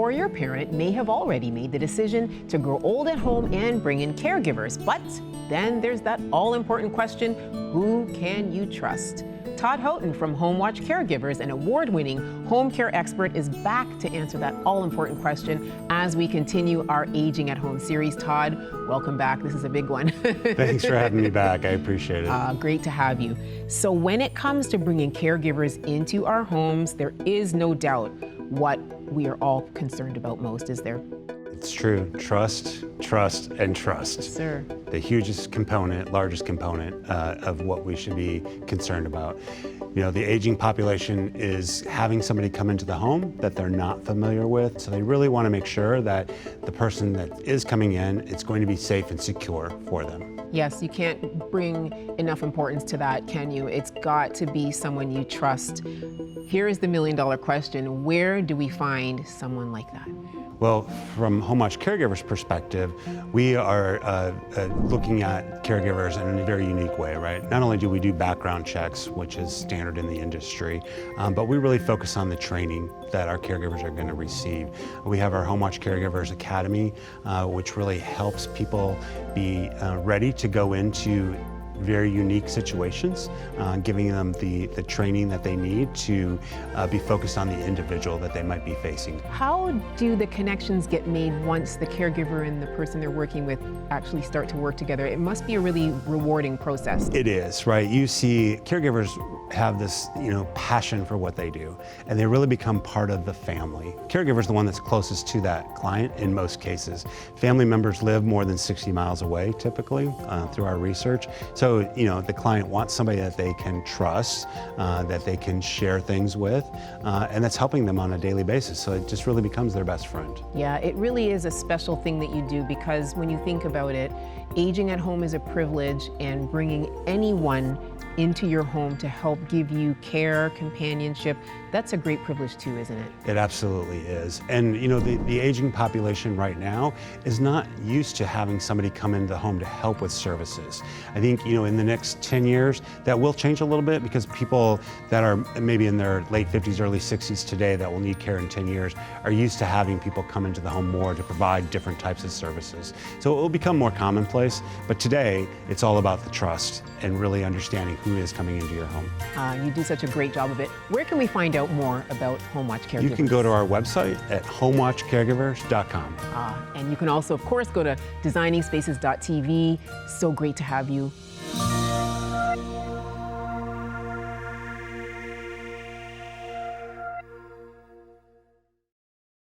or your parent may have already made the decision to grow old at home and bring in caregivers. But then there's that all-important question, who can you trust? Todd Houghton from Homewatch CareGivers, an award-winning home care expert, is back to answer that all-important question as we continue our Aging at Home series. Todd, welcome back. This is a big one. Thanks for having me back. I appreciate it. Great to have you. So when it comes to bringing caregivers into our homes, there is no doubt what we are all concerned about most, is there? It's true. Trust, trust, and trust. Yes, sir. The hugest component, largest component of what we should be concerned about. You know, the aging population is having somebody come into the home that they're not familiar with, so they really want to make sure that the person that is coming in, it's going to be safe and secure for them. Yes, you can't bring enough importance to that, can you? It's got to be someone you trust. Here is the million-dollar question. Where do we find someone like that? Well, from Homewatch CareGivers' perspective, we are looking at caregivers in a very unique way, right? Not only do we do background checks, which is standard in the industry, but we really focus on the training that our caregivers are going to receive. We have our Homewatch CareGivers Academy, which really helps people be ready to go into very unique situations, giving them the training that they need to be focused on the individual that they might be facing. How do the connections get made once the caregiver and the person they're working with actually start to work together? It must be a really rewarding process. It is, right? You see caregivers have this, passion for what they do, and they really become part of the family. Caregiver is the one that's closest to that client in most cases. Family members live more than 60 miles away, typically, through our research. So, the client wants somebody that they can trust, that they can share things with, and that's helping them on a daily basis. So it just really becomes their best friend. Yeah, it really is a special thing that you do, because when you think about it, aging at home is a privilege, and bringing anyone into your home to help give you care, companionship, that's a great privilege too, isn't it? It absolutely is. And the aging population right now is not used to having somebody come into the home to help with services. I think, in the next 10 years, that will change a little bit, because people that are maybe in their late 50s, early 60s today that will need care in 10 years are used to having people come into the home more to provide different types of services. So it will become more commonplace, but today it's all about the trust and really understanding who is coming into your home. You do such a great job of it. Where can we find out more about Homewatch CareGivers? You can go to our website at homewatchcaregivers.com. And you can also, of course, go to designingspaces.tv. So great to have you.